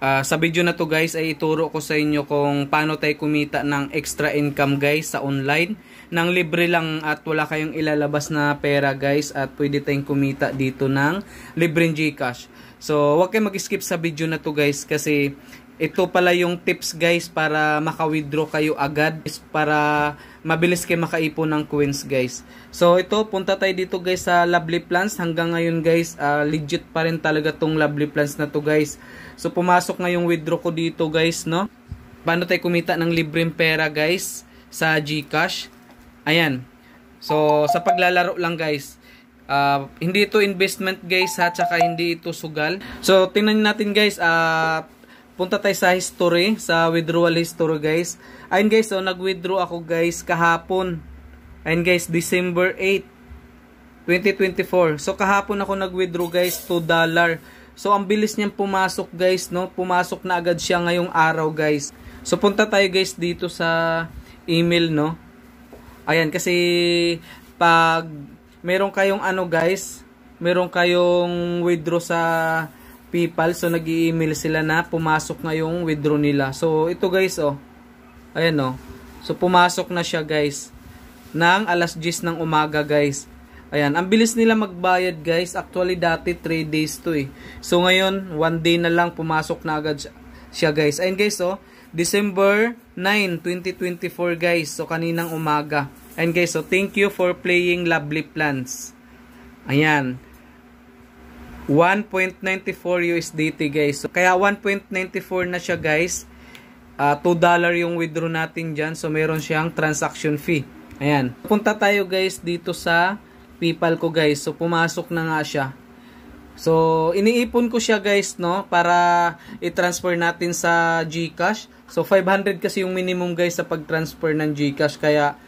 Sa video na to guys ay ituro ko sa inyo kung paano tayo kumita ng extra income guys sa online. Nang libre lang at wala kayong ilalabas na pera guys, at pwede tayong kumita dito ng libreng GCash. So huwag kayong mag-skip sa video na to guys, kasi ito pala yung tips guys para maka-withdraw kayo agad, para mabilis kayo makaipon ng coins guys. So ito, punta tayo dito guys sa Lovely Plans. Hanggang ngayon guys, legit pa rin talaga tong Lovely Plans na to guys. So pumasok na yung withdraw ko dito guys, no? Paano tayo kumita ng libreng pera guys sa GCash? Ayan. So sa paglalaro lang guys. Hindi ito investment guys ha, tsaka hindi ito sugal. So tingnan natin guys, punta tayo sa history, sa withdrawal history guys. Ayun guys, so nag-withdraw ako guys kahapon. Ayun guys, December 8, 2024. So kahapon ako nag-withdraw guys, $2. So ang bilis niyang pumasok guys, no? Pumasok na agad siya ngayong araw guys. So punta tayo guys dito sa email, no? Ayan, kasi pag meron kayong ano guys, meron kayong withdraw sa PayPal, so nag-i-email sila na pumasok na yung withdraw nila. So ito guys, oh. Ayan, oh. So pumasok na siya guys ng alas 10 ng umaga guys. Ayan, ang bilis nila magbayad guys. Actually dati 3 days to eh. So ngayon 1 day na lang pumasok na agad siya guys. Ayan guys, oh. December 9, 2024 guys. So kaninang umaga. Ayan guys, so thank you for playing Lovely Plans. Ayan. 1.94 USDT guys. So, kaya 1.94 na siya guys. $2 yung withdraw natin dyan. So meron siyang transaction fee. Ayan. Punta tayo guys dito sa PayPal ko guys. So pumasok na nga siya. So iniipon ko siya guys, no, para i-transfer natin sa GCash. So 500 kasi yung minimum guys sa pag-transfer ng GCash. Kaya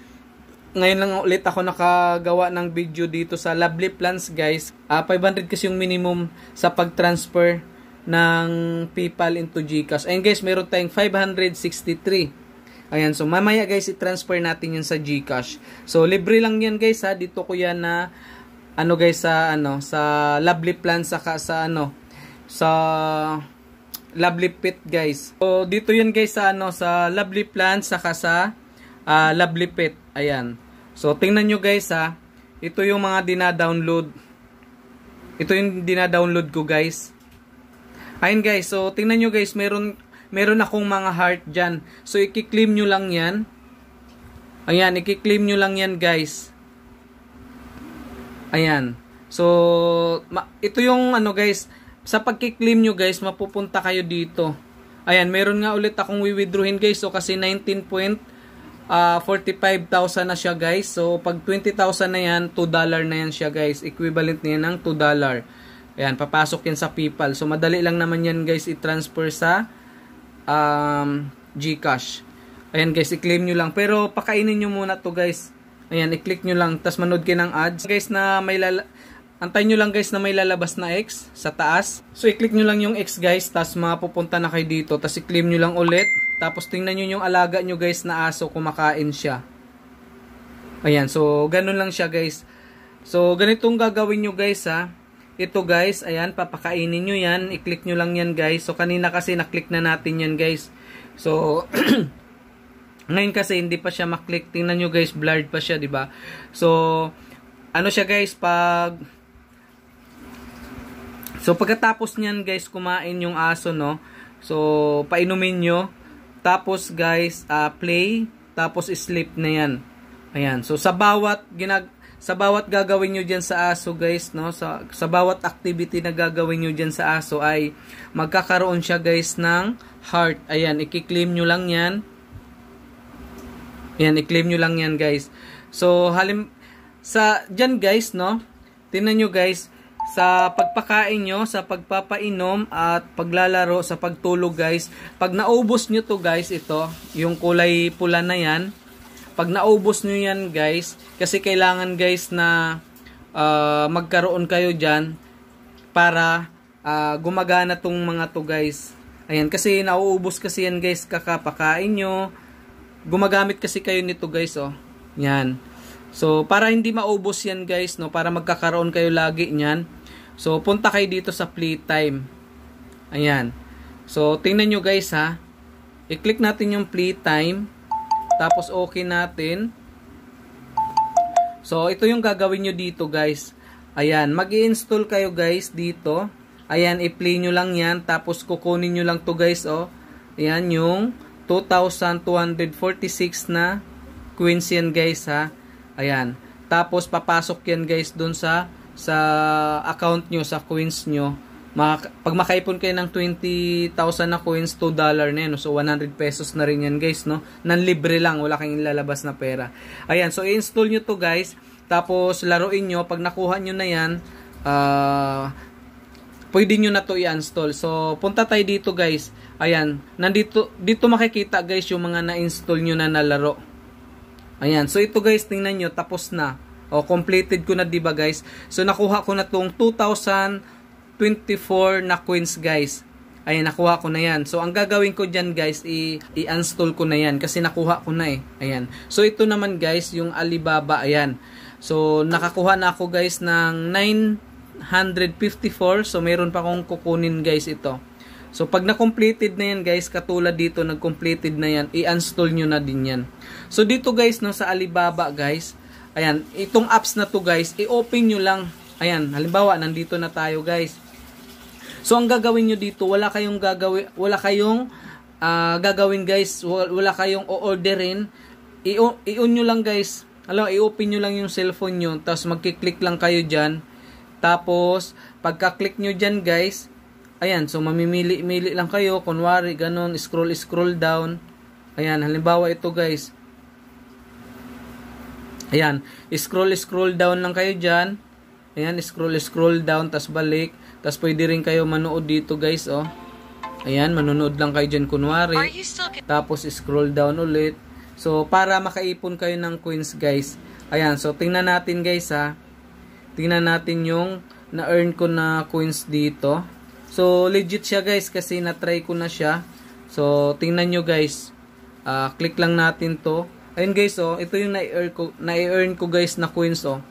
ngayon lang ulit ako nakagawa ng video dito sa Lovely Plans guys. 500 kasi yung minimum sa pag-transfer ng PayPal into GCash. Ayun guys, meron tayong 563. Ayan, so mamaya guys i-transfer natin yun sa GCash. So libre lang yan guys ha. Dito ko yan na ano guys sa sa Lovely Plans, saka sa sa Lovely Pet guys. So dito yun guys sa sa Lovely Plans, saka sa Lovely Pet. Ayan. So tingnan nyo guys ha. Ito yung mga dina-download. Ito yung dina-download ko guys. Ayun guys, so tingnan nyo guys, meron akong mga heart dyan. So i-claim nyo lang yan. Ayan, i-claim nyo lang yan guys. Ayan. So ito yung guys, sa pag-claim nyo guys, mapupunta kayo dito. Ayan, meron nga ulit akong withdrawin guys. So kasi 45,000 na siya guys. So pag 20,000 na yan, $2 na yan siya guys. Equivalent niya ng $2. Ayan, papasok yan sa PayPal. So madali lang naman yan guys i-transfer sa GCash. Ayan guys, i-claim nyo lang. Pero pakainin nyo muna to guys. Ayan, i-click nyo lang. Tapos manood kayo ng ads. Guys na may antayin nyo lang guys na may lalabas na X sa taas. So i-click nyo lang yung X guys. Tapos mapupunta na kayo dito. Tapos i-claim nyo lang ulit. Tapos tingnan nyo yung alaga nyo guys na aso, kumakain siya. Ayan, so ganun lang siya guys. So ganitong gagawin nyo guys ha. Ito guys, ayan, papakainin nyo yan. I-click nyo lang yan guys. So kanina kasi na-click na natin yan guys. So ngayon kasi hindi pa siya maklik. Tingnan nyo guys, blurred pa siya, diba? So ano siya guys, pagkatapos nyan guys kumain yung aso, no? So painumin nyo. Tapos guys, play, tapos sleep na yan. Ayan. So sa bawat gagawin nyo dyan sa aso guys, no? Sa bawat activity na gagawin nyo dyan sa aso ay magkakaroon siya guys ng heart. Ayan, i-claim nyo lang yan. Ayan, i-claim nyo lang yan guys. So dyan guys, no? Tingnan nyo guys, sa pagpakain nyo, sa pagpapainom at paglalaro, sa pagtulog guys, pag naubos nyo to guys, ito, yung kulay pula na yan, pag naubos nyo yan guys, kasi kailangan guys na magkaroon kayo dyan para gumagana tong mga to guys. Ayan, kasi nauubos kasi yan guys, kakapakain nyo, gumagamit kasi kayo nito guys, oh. Yan. So, para hindi maubos yan guys, no, para magkakaroon kayo lagi niyan. So, punta kayo dito sa playtime. Ayan. So, tingnan nyo guys ha. I-click natin yung playtime. Tapos, okay natin. So, ito yung gagawin nyo dito guys. Ayan, mag-i-install kayo guys dito. Ayan, i-play nyo lang yan. Tapos, kukunin nyo lang to guys, oh. Ayan, yung 2,246 na coins yan guys ha. Ayan. Tapos, papasok yan guys dun sa account nyo, sa coins nyo. Pag makaipon kayo ng 20,000 na coins, $2 na yan. So, 100 pesos na rin yan guys, no? Nanlibre lang. Wala kayong ilalabas na pera. Ayan. So, i-install nyo to guys. Tapos, laruin nyo. Pag nakuha nyo na yan, pwede nyo na to i-install. So, punta tayo dito guys. Ayan. Dito makikita guys yung mga na-install nyo na nalaro. Ayan. So, ito guys, tingnan nyo. Tapos na. O, completed ko na diba guys. So, nakuha ko na tong 2,024 na coins guys. Ayan, nakuha ko na yan. So, ang gagawin ko dyan guys, i-install ko na yan. Kasi nakuha ko na eh. Ayan. So, ito naman guys, yung Alibaba. Ayan. So, nakakuha na ako guys ng 954. So, mayroon pa akong kukunin guys ito. So, pag na-completed na yan guys, katulad dito, nag-completed na yan, i-install nyo na din yan. So, dito guys, no, sa Alibaba guys, ayan, itong apps na to guys, i-open nyo lang. Ayan, halimbawa, nandito na tayo guys. So, ang gagawin nyo dito, wala kayong gagawin guys, wala kayong o-orderin. I-on nyo lang guys. I-open nyo lang yung cellphone nyo, tapos magkiklik lang kayo dyan. Tapos, pagka-click nyo dyan guys, ayan, so mamimili-mili lang kayo, kunwari, ganun, scroll down. Ayan, halimbawa ito guys. Ayan, scroll down lang kayo dyan. Ayan, scroll down, tas balik. Tas pwede rin kayo manood dito guys, oh. Ayan, manonood lang kayo dyan kunwari. Tapos scroll down ulit. So, para makaipon kayo ng coins guys. Ayan, so tingnan natin guys ha. Tingnan natin yung na-earn ko na coins dito. So, legit siya guys kasi na-try ko na siya. So, tingnan nyo guys. Click lang natin to. Ayun guys, oh. Ito yung na-earn ko guys na coins, oh.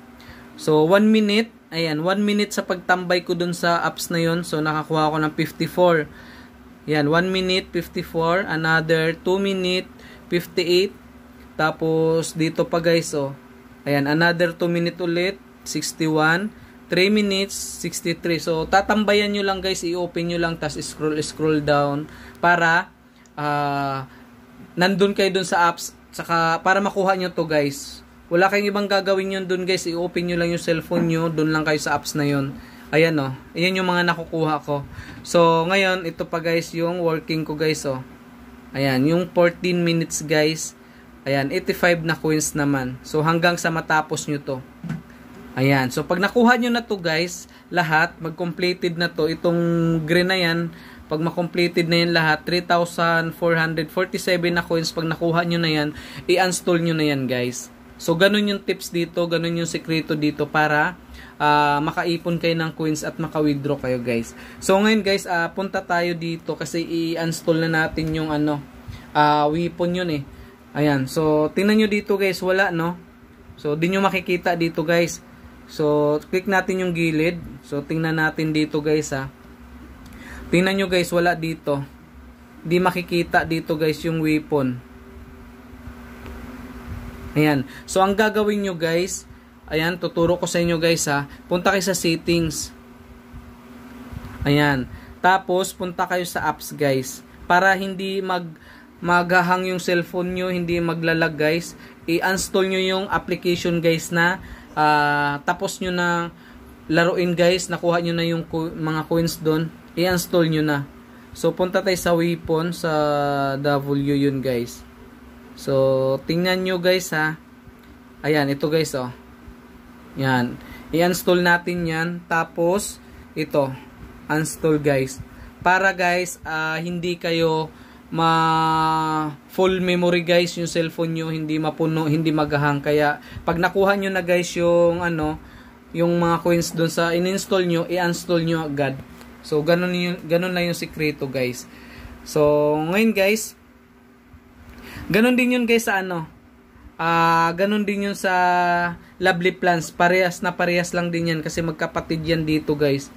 So, 1 minute. Ayan, 1 minute sa pagtambay ko dun sa apps na yun. So, nakakuha ko ng 54. Ayan, 1 minute, 54. Another 2 minute, 58. Tapos, dito pa guys, oh. Ayan, another 2 minute ulit, 61. 3 minutes, 63. So, tatambayan nyo lang guys. I-open nyo lang, tas scroll down. Para, nandun kayo dun sa apps. Saka, para makuha nyo to guys. Wala kayong ibang gagawin yun dun guys. I-open nyo lang yung cellphone nyo. Dun lang kayo sa apps na yun. Ayan o. Ayan yung mga nakukuha ko. So, ngayon, ito pa guys yung working ko guys o. Ayan, yung 14 minutes guys. Ayan, 85 na coins naman. So, hanggang sa matapos nyo to. Ayan. So, pag nakuha nyo na to guys, lahat, mag-completed na to. Itong green na yan, pag ma-completed na yan lahat, 3,447 na coins, pag nakuha nyo na yan, i-install nyo na yan guys. So, ganun yung tips dito, ganun yung sekreto dito para makaipon kayo ng coins at maka-withdraw kayo guys. So, ngayon guys, punta tayo dito kasi i-install na natin yung weapon yun eh. Ayan. So, tingnan nyo dito guys, wala no? So, di nyo makikita dito guys. So, click natin yung gilid. So, tingnan natin dito guys ha. Tingnan nyo guys, wala dito. Di makikita dito guys yung weapon. Ayan. So, ang gagawin nyo guys, ayan, tuturo ko sa inyo guys ha. Punta kayo sa settings. Ayan. Tapos, punta kayo sa apps guys. Para hindi maghahang yung cellphone nyo, hindi maglalag guys. I-install nyo yung application guys na tapos nyo na laruin guys. Nakuha nyo na yung mga coins doon. I-install nyo na. So, punta tayo sa weapon sa W yun guys. So, tingnan nyo guys ha. Ayan, ito guys oh. Yan. I-install natin yan. Tapos, ito. Install guys. Para guys, hindi kayo full memory guys yung cellphone nyo. Hindi mapuno, hindi maghahang. Kaya, pag nakuha nyo na guys yung yung mga coins doon sa in-install nyo, i-install nyo agad. So, ganun lang yung sekreto guys. So, ngayon guys, ganun din yun guys sa ganun din yun sa Lovely Plans. Parehas lang din yan kasi magkapatid yan dito guys.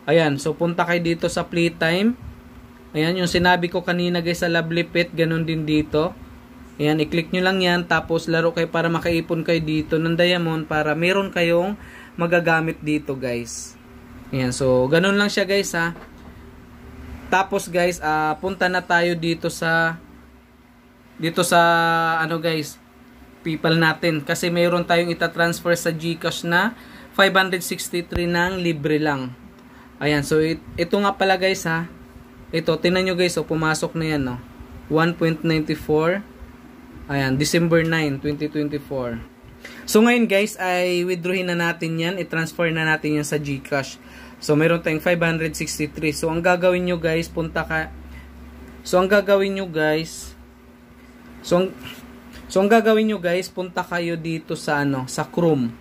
Ayan, so punta kayo dito sa playtime. Ayan, yung sinabi ko kanina guys sa Lovely Pet, ganun din dito. Ayan, i-click nyo lang yan, tapos laro kayo para makaipon kayo dito ng diamond para meron kayong magagamit dito guys. Ayan, so ganun lang siya guys ha. Tapos guys, punta na tayo dito sa ano guys, PayPal natin. Kasi mayroon tayong itatransfer sa GCash na 563 ng libre lang. Ayan, so ito nga pala guys ha. Ito, tinan nyo guys, so pumasok na yan no. 1.94. Ayan, December 9, 2024. So ngayon guys, ay withdrawin na natin yan. I-transfer na natin yan sa GCash. So meron tayong 563. So ang gagawin nyo guys, punta ka. So ang gagawin nyo guys, punta kayo dito sa ano, sa Chrome.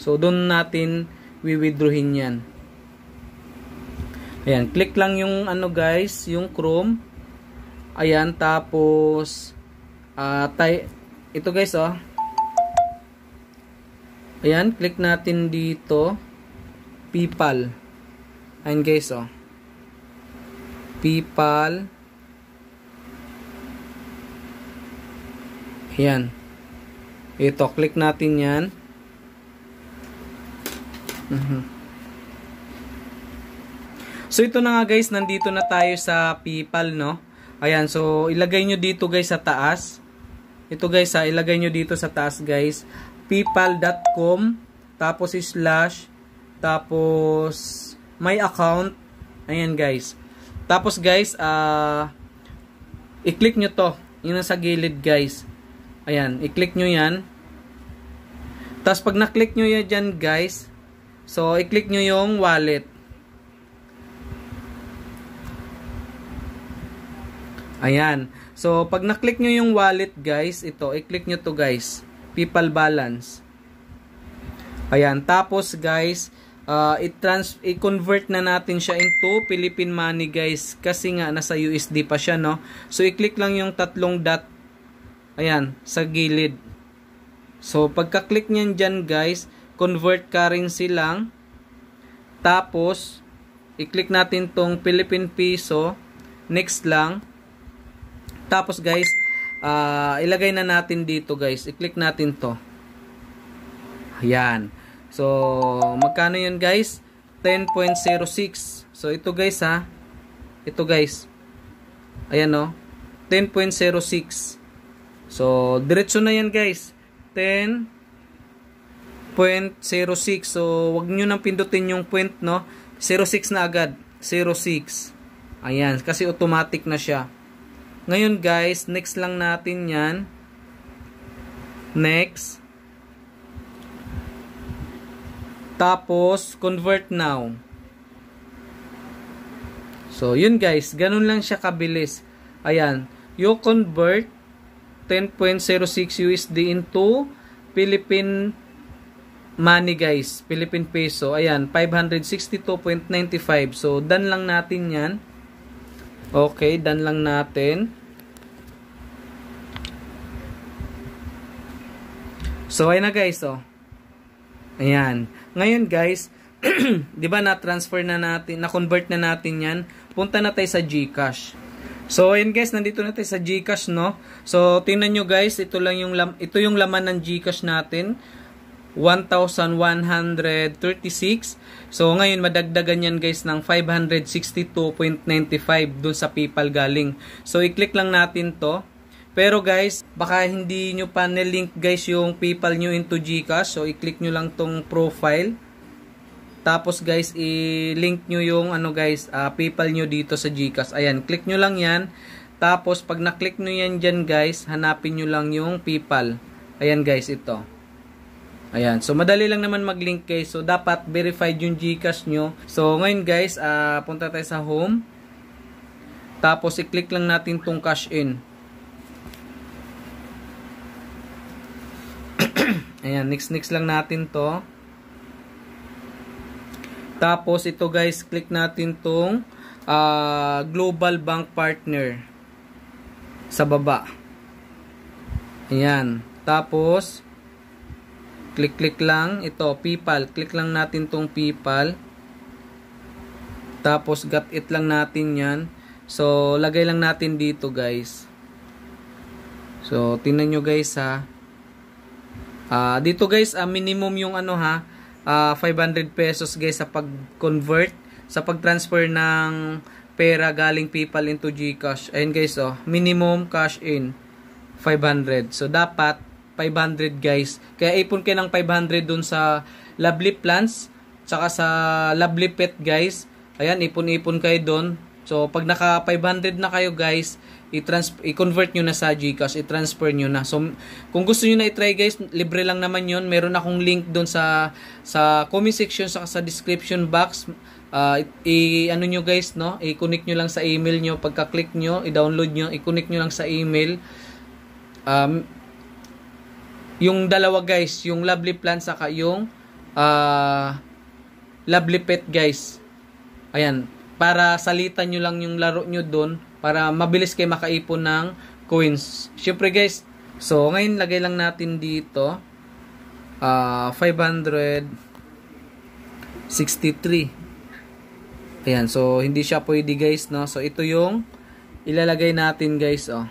So doon natin wi-withdrawin yan. Ayan, click lang yung ano guys, yung Chrome. Ayan, tapos ito guys oh. Ayan, click natin dito PayPal. Ayan guys oh. PayPal. Ayan. Ito, click natin yan. So ito na nga guys, nandito na tayo sa PayPal no. Ayan, so ilagay nyo dito guys sa taas. Ito guys ha, ilagay nyo dito sa taas guys. paypal.com tapos slash tapos my account. Ayan guys. Tapos guys, i-click nyo to. Yung nasa gilid guys. Ayan, i-click nyo yan. Tapos pag na-click nyo yan dyan guys, so i-click nyo yung wallet. Ayan. So, pag na-click nyo yung wallet, guys, ito, i-click nyo to guys. PayPal balance. Ayan. Tapos, guys, i-convert na natin siya into Philippine money, guys. Kasi nga, nasa USD pa siya, no? So, i-click lang yung tatlong dot. Ayan, sa gilid. So, pagka-click nyan dyan, guys, convert currency lang. Tapos, i-click natin tong Philippine peso. Next lang. Tapos guys, ilagay na natin dito guys. I-click natin to. Ayan. So, magkano yun guys? 10.06. So, ito guys ha. Ito guys. Ayan o. 10.06. So, diretso na yan guys. 10.06. So, wag nyo nang pindutin yung point no. 06 na agad. 06. Ayan. Kasi automatic na siya. Ngayon guys, next lang natin yan. Next. Tapos, convert now. So, yun guys. Ganun lang siya kabilis. Ayan. You convert 10.06 USD into Philippine money guys. Philippine peso. Ayan. 562.95. So, done lang natin yan. Okay, done lang natin. So, ayun na guys, oh. Ayan. Ngayon guys, 'di ba na-transfer na natin, na-convert na natin 'yan. Punta na tayo sa GCash. So, ayun guys, nandito na tayo sa GCash, no. So, tingnan nyo guys, ito yung laman ng GCash natin. 1,136. So, ngayon, madagdagan yan guys ng 562.95 dun sa PayPal galing. So, i-click lang natin to. Pero guys, baka hindi nyo pa nilink guys yung PayPal nyo into GCash. So, i-click nyo lang tong profile. Tapos guys, i-link nyo yung PayPal nyo dito sa GCash. Ayan, click nyo lang yan. Tapos, pag na-click nyo yan dyan guys, hanapin nyo lang yung PayPal. Ayan guys, ito. Ayan. So, madali lang naman mag-link guys. So, dapat verified yung GCash nyo. So, ngayon guys, punta tayo sa home. Tapos, i-click lang natin tong cash in. Ayan. Next lang natin to. Tapos, ito guys, click natin tong Global Bank Partner. Sa baba. Ayan. Tapos, click lang. Ito, PayPal. Click lang natin tong PayPal. Tapos, got it lang natin yan. So, lagay lang natin dito guys. So, tingnan nyo guys ha. Dito guys, minimum yung ano ha, 500 pesos guys sa pag-convert, sa pag-transfer ng pera galing PayPal into GCash. Ayun guys, oh, minimum cash in 500. So, dapat 500 guys. Kaya ipon kayo ng 500 dun sa Lovely Plans, tsaka sa Lovely Pet guys. Ayan, ipon-ipon kayo dun. So, pag naka 500 na kayo guys, i-convert nyo na sa GCash, i-transfer nyo na. So, kung gusto nyo na i-try guys, libre lang naman yun. Meron akong link doon sa comment section, sa description box. Ano nyo guys, no? I-connect nyo lang sa email nyo. Pagka-click nyo, i-download nyo, i-connect nyo lang sa email. Yung dalawa guys, yung Lovely Plan saka yung Lovely Pet guys. Ayan, para salitan nyo lang yung laro nyo doon, para mabilis kayo makaipon ng coins. Syempre guys, so ngayon lagay lang natin dito 563. Ayan, so hindi siya pwede guys, no? So ito yung ilalagay natin guys, oh.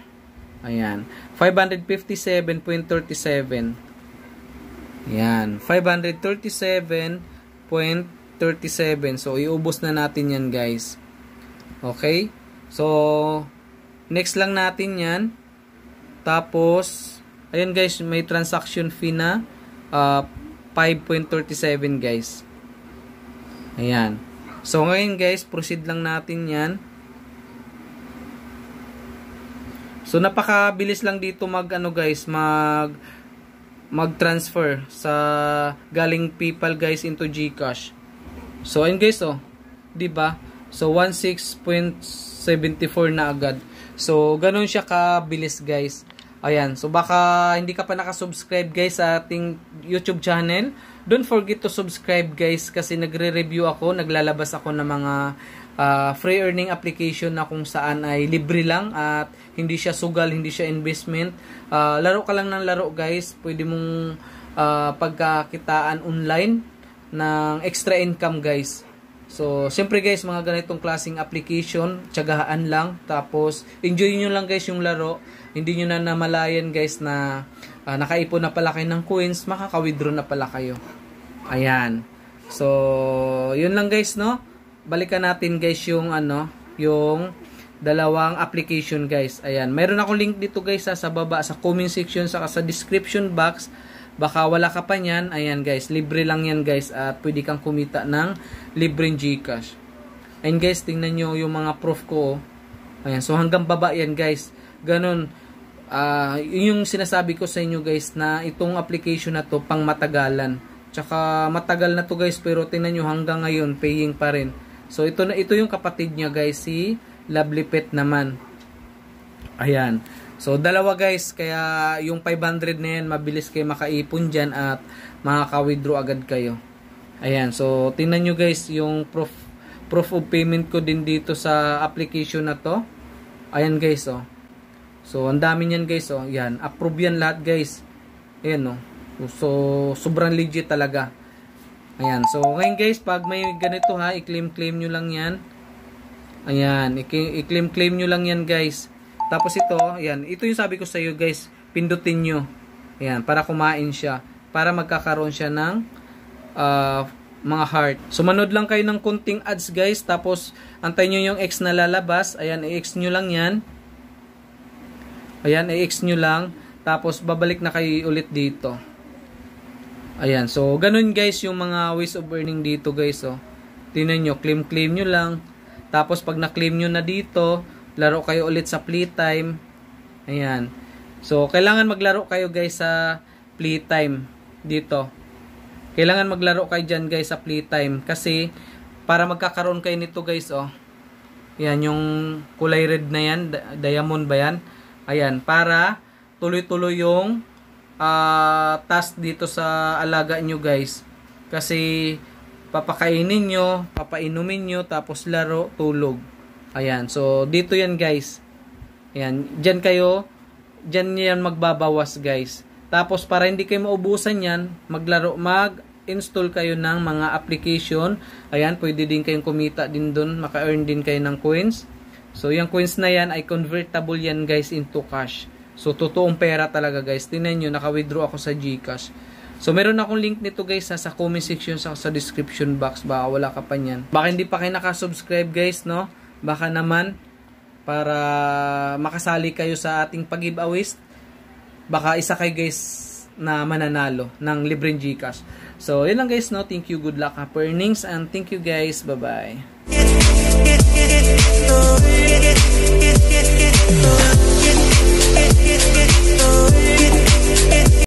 Ayan, 557.37. Ayan, 537.37. So iubos na natin yan guys. Okay? So, next lang natin yan. Tapos, ayan guys, may transaction fee na 5.37 guys. Ayan. So, ngayon guys, proceed lang natin yan. So, napakabilis lang dito mag-transfer sa galing PayPal guys into GCash. So, ayan guys, oh. 'Di ba? So, 16.74 na agad. So, ganun siya kabilis guys. Ayan. So, baka hindi ka pa nakasubscribe guys sa ating YouTube channel. Don't forget to subscribe guys kasi nagre-review ako, naglalabas ako ng mga free earning application na kung saan ay libre lang at hindi siya sugal, hindi siya investment. Laro ka lang ng laro guys. Pwede mong pagkakitaan online ng extra income guys. So, siyempre guys, mga ganitong klaseng application, tiyagahan lang. Tapos, enjoy nyo lang guys yung laro. Hindi nyo na namalayan guys na nakaipon na pala kayo ng coins, makaka-withdraw na pala kayo. Ayan. So, yun lang guys, no? Balikan natin guys yung yung dalawang application guys. Ayan. Mayroon akong link dito guys sa baba, sa comment section, saka sa description box. Baka wala ka pa niyan. Ayan guys, libre lang yan guys at pwede kang kumita ng libreng GCash. Ayan guys, tingnan nyo yung mga proof ko. Ayan, so hanggang baba yan guys. Ganun, yung sinasabi ko sa inyo guys na itong application na to pang matagalan. Tsaka matagal na to guys pero tingnan nyo hanggang ngayon paying pa rin. So ito yung kapatid niya guys, si Lovely Pet naman. Ayan. So, dalawa guys, kaya yung 500 na yan, mabilis kayo makaipon dyan at makaka-withdraw agad kayo. Ayan, so tingnan nyo guys yung proof of payment ko din dito sa application na to. Ayan guys, oh. So, ang dami nyan guys, oh. Yan, approve yan lahat guys. Ayan, oh. So, sobrang legit talaga. Ayan, so ngayon guys, pag may ganito ha, i-claim nyo lang yan. Ayan, i-claim nyo lang yan guys. Tapos ito, ayan, ito yung sabi ko sa iyo guys, pindutin nyo. Ayan, para kumain siya. Para magkakaroon siya ng mga heart. So, manood lang kayo ng kunting ads guys. Tapos, antayin nyo yung X na lalabas. Ayan, i-X nyo lang yan. Ayan, i-X nyo lang. Tapos, babalik na kayo ulit dito. Ayan, so, ganun guys yung mga ways of earning dito guys. Oh. Tingnan nyo, claim nyo lang. Tapos, pag na-claim nyo na dito, laro kayo ulit sa playtime. Ayan. So, kailangan maglaro kayo guys sa playtime dito. Kailangan maglaro kayo dyan guys sa playtime. Kasi, para magkakaroon kayo nito guys, oh. Ayan, yung kulay red na yan. Diamond ba yan? Ayan, para tuloy-tuloy yung task dito sa alaga nyo guys. Kasi, papakainin nyo, papainumin nyo, tapos laro, tulog. Ayan, so dito yan guys. Ayan, dyan yan magbabawas guys. Tapos para hindi kayo maubusan yan, mag-install kayo ng mga application. Ayan, pwede din kayong kumita din dun, maka-earn din kayo ng coins. So yung coins na yan ay convertible yan guys into cash. So totoong pera talaga guys. Tingnan nyo, naka-withdraw ako sa GCash. So meron akong link nito guys sa comment section, sa description box. Baka wala ka pa nyan. Baka hindi pa kayo nakasubscribe guys, no? Baka naman para makasali kayo sa ating pag-giveaways. Baka isa kayo guys na mananalo ng libreng GCash. So yun lang guys, no? Thank you, good luck, happy earnings, and thank you guys. Bye-bye.